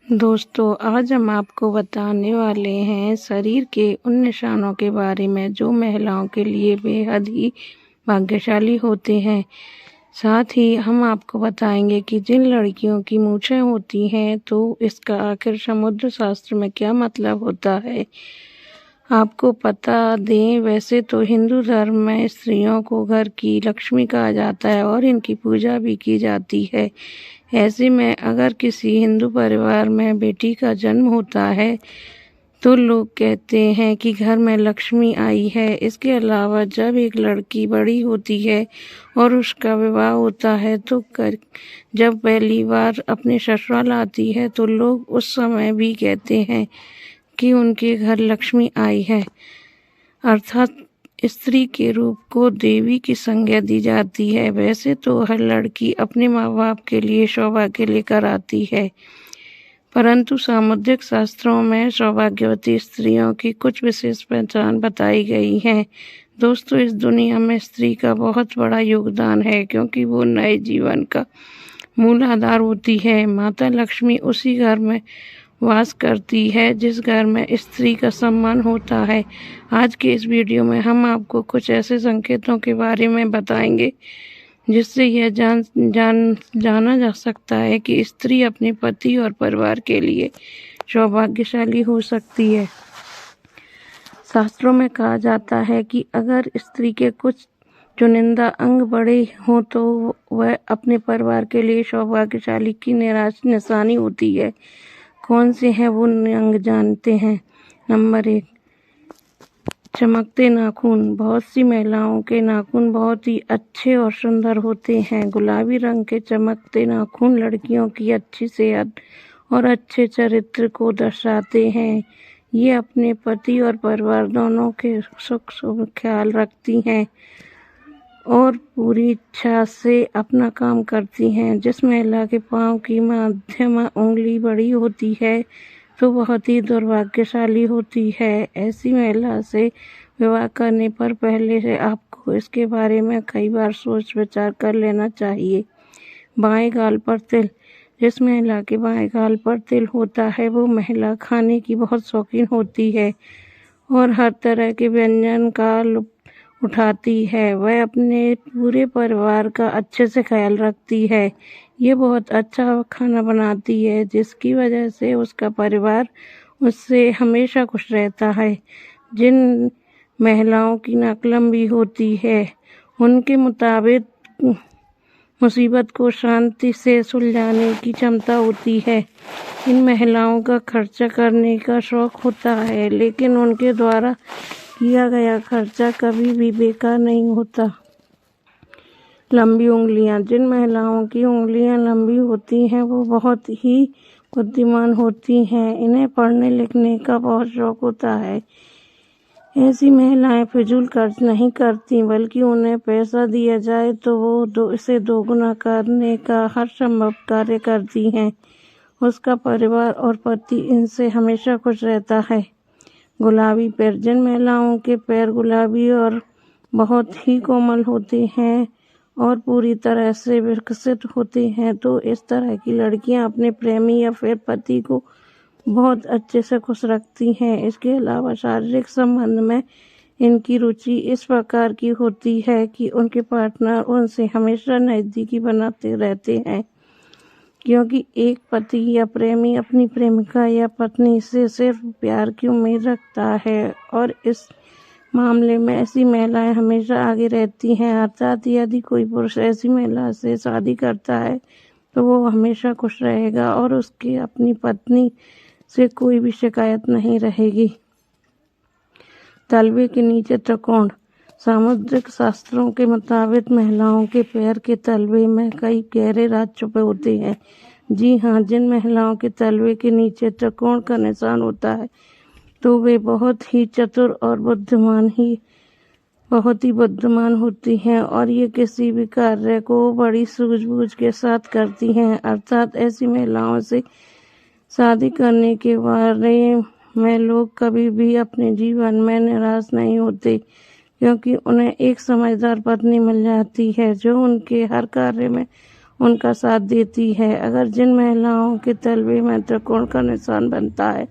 दोस्तों, आज हम आपको बताने वाले हैं शरीर के उन निशानों के बारे में जो महिलाओं के लिए बेहद ही भाग्यशाली होते हैं। साथ ही हम आपको बताएंगे कि जिन लड़कियों की मूछें होती हैं तो इसका आखिर समुद्र शास्त्र में क्या मतलब होता है। आपको बता दें, वैसे तो हिंदू धर्म में स्त्रियों को घर की लक्ष्मी कहा जाता है और इनकी पूजा भी की जाती है। ऐसे में अगर किसी हिंदू परिवार में बेटी का जन्म होता है तो लोग कहते हैं कि घर में लक्ष्मी आई है। इसके अलावा जब एक लड़की बड़ी होती है और उसका विवाह होता है तो जब पहली बार अपने ससुराल आती है तो लोग उस समय भी कहते हैं कि उनके घर लक्ष्मी आई है, अर्थात स्त्री के रूप को देवी की संज्ञा दी जाती है। वैसे तो हर लड़की अपने माँ बाप के लिए सौभाग्य लेकर आती है, परंतु सामुद्रिक शास्त्रों में सौभाग्यवती स्त्रियों की कुछ विशेष पहचान बताई गई है। दोस्तों, इस दुनिया में स्त्री का बहुत बड़ा योगदान है क्योंकि वो नए जीवन का मूल आधार होती है। माता लक्ष्मी उसी घर में वास करती है जिस घर में स्त्री का सम्मान होता है। आज के इस वीडियो में हम आपको कुछ ऐसे संकेतों के बारे में बताएंगे जिससे यह जाना जा सकता है कि स्त्री अपने पति और परिवार के लिए सौभाग्यशाली हो सकती है। शास्त्रों में कहा जाता है कि अगर स्त्री के कुछ चुनिंदा अंग बड़े हों तो वह अपने परिवार के लिए सौभाग्यशाली की निशानी होती है। कौन से हैं वो अंग जानते हैं। नंबर 1, चमकते नाखून। बहुत सी महिलाओं के नाखून बहुत ही अच्छे और सुंदर होते हैं। गुलाबी रंग के चमकते नाखून लड़कियों की अच्छी सेहत और अच्छे चरित्र को दर्शाते हैं। ये अपने पति और परिवार दोनों के सुख ख्याल रखती हैं और पूरी इच्छा से अपना काम करती हैं। जिस महिला के पाँव की मध्यमा उंगली बड़ी होती है तो बहुत ही दुर्भाग्यशाली होती है। ऐसी महिला से विवाह करने पर पहले से आपको इसके बारे में कई बार सोच विचार कर लेना चाहिए। बाएं गाल पर तिल। जिस महिला के बाएं गाल पर तिल होता है वो महिला खाने की बहुत शौकीन होती है और हर तरह के व्यंजन का लुत्फ उठाती है। वह अपने पूरे परिवार का अच्छे से ख्याल रखती है। ये बहुत अच्छा खाना बनाती है जिसकी वजह से उसका परिवार उससे हमेशा खुश रहता है। जिन महिलाओं की नाक लंबी होती है उनके मुताबिक मुसीबत को शांति से सुलझाने की क्षमता होती है। इन महिलाओं का खर्चा करने का शौक होता है लेकिन उनके द्वारा किया गया खर्चा कभी भी बेकार नहीं होता। लंबी उंगलियां। जिन महिलाओं की उंगलियां लंबी होती हैं वो बहुत ही बुद्धिमान होती हैं। इन्हें पढ़ने लिखने का बहुत शौक होता है। ऐसी महिलाएं फिजूल खर्च नहीं करती बल्कि उन्हें पैसा दिया जाए तो वो इसे दोगुना करने का हर संभव कार्य करती हैं। उसका परिवार और पति इनसे हमेशा खुश रहता है। गुलाबी पैर। जिन महिलाओं के पैर गुलाबी और बहुत ही कोमल होते हैं और पूरी तरह से विकसित होते हैं तो इस तरह की लड़कियां अपने प्रेमी या फिर पति को बहुत अच्छे से खुश रखती हैं। इसके अलावा शारीरिक संबंध में इनकी रुचि इस प्रकार की होती है कि उनके पार्टनर उनसे हमेशा नज़दीकी बनाते रहते हैं, क्योंकि एक पति या प्रेमी अपनी प्रेमिका या पत्नी से सिर्फ प्यार की उम्मीद रखता है और इस मामले में ऐसी महिलाएं हमेशा आगे रहती हैं। अर्थात यदि कोई पुरुष ऐसी महिला से शादी करता है तो वो हमेशा खुश रहेगा और उसके अपनी पत्नी से कोई भी शिकायत नहीं रहेगी। तलवे के नीचे त्रिकोण। सामुद्रिक शास्त्रों के मुताबिक महिलाओं के पैर के तलवे में कई गहरे राज छुपे होते हैं। जी हाँ, जिन महिलाओं के तलवे के नीचे त्रिकोण का निशान होता है तो वे बहुत ही चतुर और बहुत ही बुद्धिमान होती हैं और ये किसी भी कार्य को बड़ी सूझबूझ के साथ करती हैं। अर्थात ऐसी महिलाओं से शादी करने के बारे में लोग कभी भी अपने जीवन में निराश नहीं होते, क्योंकि उन्हें एक समझदार पत्नी मिल जाती है जो उनके हर कार्य में उनका साथ देती है। अगर जिन महिलाओं के तलवे में त्रिकोण का निशान बनता है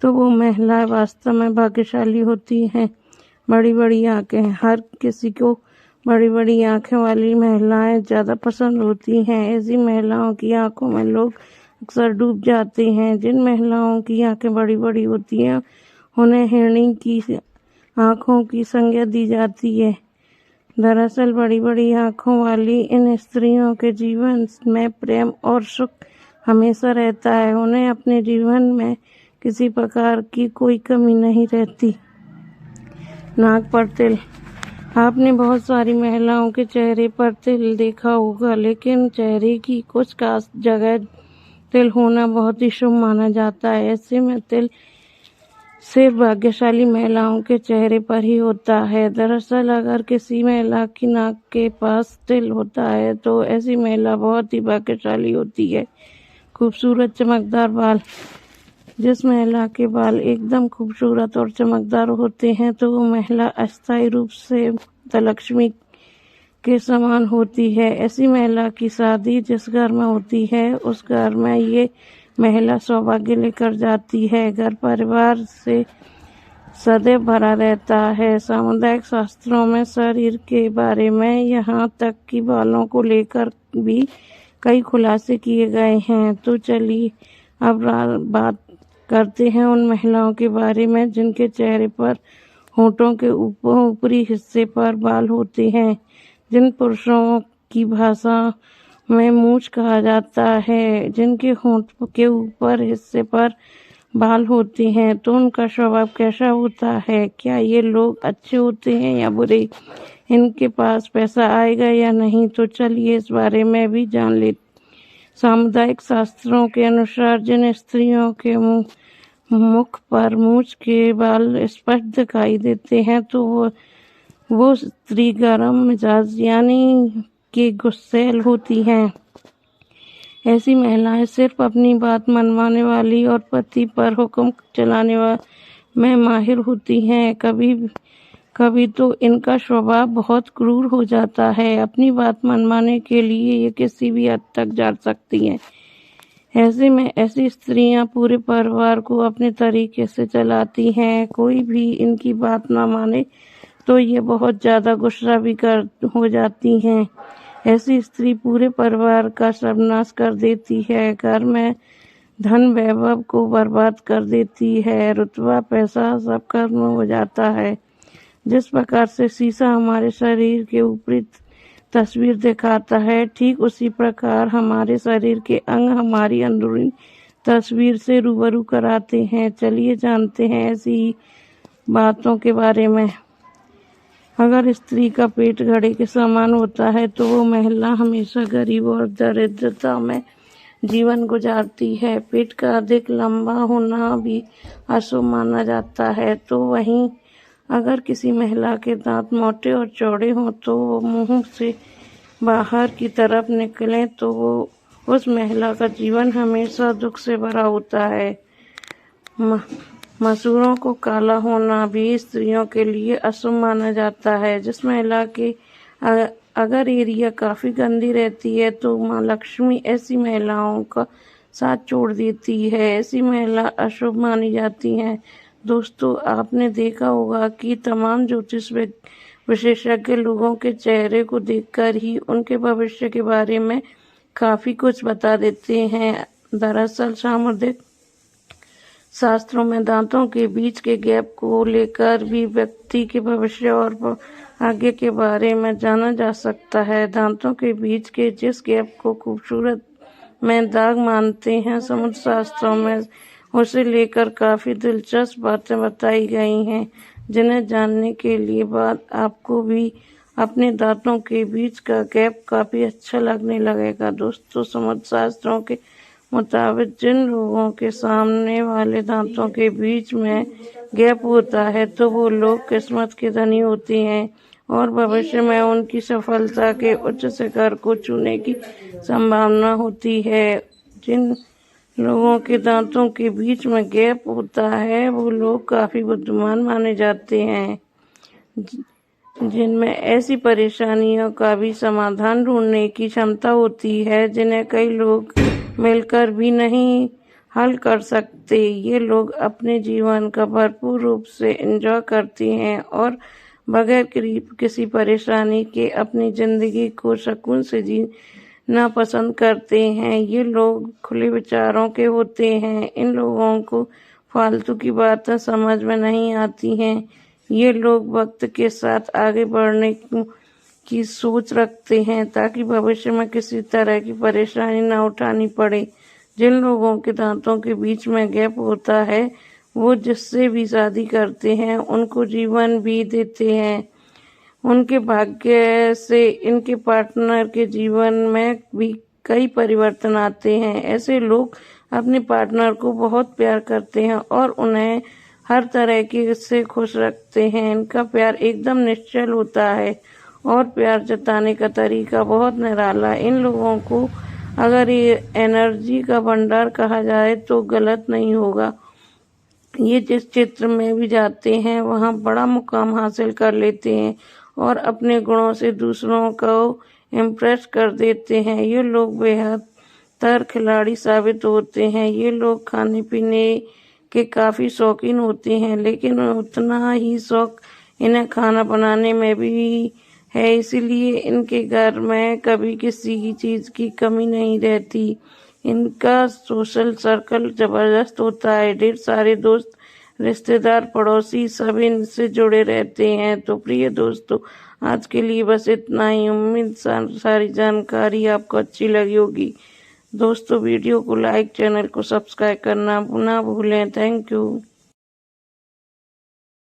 तो वो महिलाएं वास्तव में भाग्यशाली होती हैं। बड़ी बड़ी आंखें, हर किसी को बड़ी बड़ी आंखें वाली महिलाएं ज़्यादा पसंद होती हैं। ऐसी महिलाओं की आंखों में लोग अक्सर डूब जाते हैं। जिन महिलाओं की आंखें बड़ी बड़ी होती हैं उन्हें हिरणी की आंखों की संज्ञा दी जाती है। दरअसल बड़ी बड़ी आंखों वाली इन स्त्रियों के जीवन में प्रेम और सुख हमेशा रहता है। उन्हें अपने जीवन में किसी प्रकार की कोई कमी नहीं रहती। नाक पर तिल। आपने बहुत सारी महिलाओं के चेहरे पर तिल देखा होगा, लेकिन चेहरे की कुछ खास जगह तिल होना बहुत ही शुभ माना जाता है। ऐसे में तिल सिर्फ भाग्यशाली महिलाओं के चेहरे पर ही होता है। दरअसल अगर किसी महिला की नाक के पास तिल होता है तो ऐसी महिला बहुत ही भाग्यशाली होती है। खूबसूरत चमकदार बाल। जिस महिला के बाल एकदम खूबसूरत और चमकदार होते हैं तो वो महिला अस्थायी रूप से लक्ष्मी के समान होती है। ऐसी महिला की शादी जिस घर में होती है उस घर में ये महिला सौभाग्य लेकर जाती है। घर परिवार से सदैव भरा रहता है। सामुदायिक शास्त्रों में शरीर के बारे में यहाँ तक कि बालों को लेकर भी कई खुलासे किए गए हैं। तो चलिए अब बात करते हैं उन महिलाओं के बारे में जिनके चेहरे पर होठों के ऊपरी हिस्से पर बाल होते हैं। जिन पुरुषों की भाषा में मूंछ कहा जाता है, जिनके होंठ के ऊपर हिस्से पर बाल होते हैं, तो उनका स्वभाव कैसा होता है? क्या ये लोग अच्छे होते हैं या बुरे? इनके पास पैसा आएगा या नहीं? तो चलिए इस बारे में भी जान ले। सामुदायिक शास्त्रों के अनुसार जिन स्त्रियों के मुख पर मूंछ के बाल स्पष्ट दिखाई देते हैं तो वो स्त्री गर्म मिजाज यानी कि गुस्सैल होती हैं। ऐसी महिलाएं सिर्फ अपनी बात मनवाने वाली और पति पर हुक्म चलाने में माहिर होती हैं। कभी कभी तो इनका स्वभाव बहुत क्रूर हो जाता है। अपनी बात मनवाने के लिए ये किसी भी हद तक जा सकती हैं। ऐसे में ऐसी स्त्रियां पूरे परिवार को अपने तरीके से चलाती हैं। कोई भी इनकी बात ना माने तो ये बहुत ज़्यादा गुस्सा भी हो जाती हैं। ऐसी स्त्री पूरे परिवार का सर्वनाश कर देती है। घर में धन वैभव को बर्बाद कर देती है। रुतबा पैसा सब खत्म हो जाता है। जिस प्रकार से शीशा हमारे शरीर के ऊपरी तस्वीर दिखाता है, ठीक उसी प्रकार हमारे शरीर के अंग हमारी अंदरूनी तस्वीर से रूबरू कराते हैं। चलिए जानते हैं ऐसी बातों के बारे में। अगर स्त्री का पेट घड़े के समान होता है तो वो महिला हमेशा गरीब और दरिद्रता में जीवन गुजारती है। पेट का अधिक लंबा होना भी अशुभ माना जाता है। तो वहीं अगर किसी महिला के दांत मोटे और चौड़े हों तो वो मुंह से बाहर की तरफ निकलें तो वो उस महिला का जीवन हमेशा दुख से भरा होता है। मसूरों को काला होना भी स्त्रियों के लिए अशुभ माना जाता है। जिस महिला के अगर एरिया काफ़ी गंदी रहती है तो माँ लक्ष्मी ऐसी महिलाओं का साथ छोड़ देती है। ऐसी महिला अशुभ मानी जाती हैं। दोस्तों, आपने देखा होगा कि तमाम ज्योतिष विशेषज्ञ लोगों के चेहरे को देखकर ही उनके भविष्य के बारे में काफ़ी कुछ बता देते हैं। दरअसल सामुदायिक शास्त्रों में दांतों के बीच के गैप को लेकर भी व्यक्ति के भविष्य और आगे के बारे में जाना जा सकता है। दांतों के बीच के जिस गैप को खूबसूरत में दाग मानते हैं, समुद्र शास्त्रों में उसे लेकर काफ़ी दिलचस्प बातें बताई गई हैं, जिन्हें जानने के लिए बाद आपको भी अपने दांतों के बीच का गैप काफ़ी अच्छा लगने लगेगा। दोस्तों, समुद्र शास्त्रों के मुताबिक जिन लोगों के सामने वाले दांतों के बीच में गैप होता है तो वो लोग किस्मत के धनी होते हैं और भविष्य में उनकी सफलता के उच्च शिखर को छूने की संभावना होती है। जिन लोगों के दांतों के बीच में गैप होता है वो लोग काफ़ी बुद्धिमान माने जाते हैं। जिनमें ऐसी परेशानियों का भी समाधान ढूंढने की क्षमता होती है जिन्हें कई लोग मिलकर भी नहीं हल कर सकते। ये लोग अपने जीवन का भरपूर रूप से एंजॉय करते हैं और बगैर किसी परेशानी के अपनी ज़िंदगी को सुकून से जीना पसंद करते हैं। ये लोग खुले विचारों के होते हैं। इन लोगों को फालतू की बातें समझ में नहीं आती हैं। ये लोग वक्त के साथ आगे बढ़ने की सोच रखते हैं ताकि भविष्य में किसी तरह की परेशानी न उठानी पड़े। जिन लोगों के दांतों के बीच में गैप होता है वो जिससे भी शादी करते हैं उनको जीवन भी देते हैं। उनके भाग्य से इनके पार्टनर के जीवन में भी कई परिवर्तन आते हैं। ऐसे लोग अपने पार्टनर को बहुत प्यार करते हैं और उन्हें हर तरह के से खुश रखते हैं। इनका प्यार एकदम निश्चल होता है और प्यार जताने का तरीका बहुत निराला। इन लोगों को अगर ये एनर्जी का भंडार कहा जाए तो गलत नहीं होगा। ये जिस क्षेत्र में भी जाते हैं वहाँ बड़ा मुकाम हासिल कर लेते हैं और अपने गुणों से दूसरों को इम्प्रेस कर देते हैं। ये लोग बेहतर खिलाड़ी साबित होते हैं। ये लोग खाने पीने के काफ़ी शौकीन होते हैं लेकिन उतना ही शौक इन्हें खाना बनाने में भी है। इसीलिए इनके घर में कभी किसी चीज़ की कमी नहीं रहती। इनका सोशल सर्कल ज़बरदस्त होता है। ढेर सारे दोस्त, रिश्तेदार, पड़ोसी सब इनसे जुड़े रहते हैं। तो प्रिय दोस्तों, आज के लिए बस इतना ही। उम्मीद सारी जानकारी आपको अच्छी लगी होगी। दोस्तों, वीडियो को लाइक, चैनल को सब्सक्राइब करना ना भूलें। Thank you.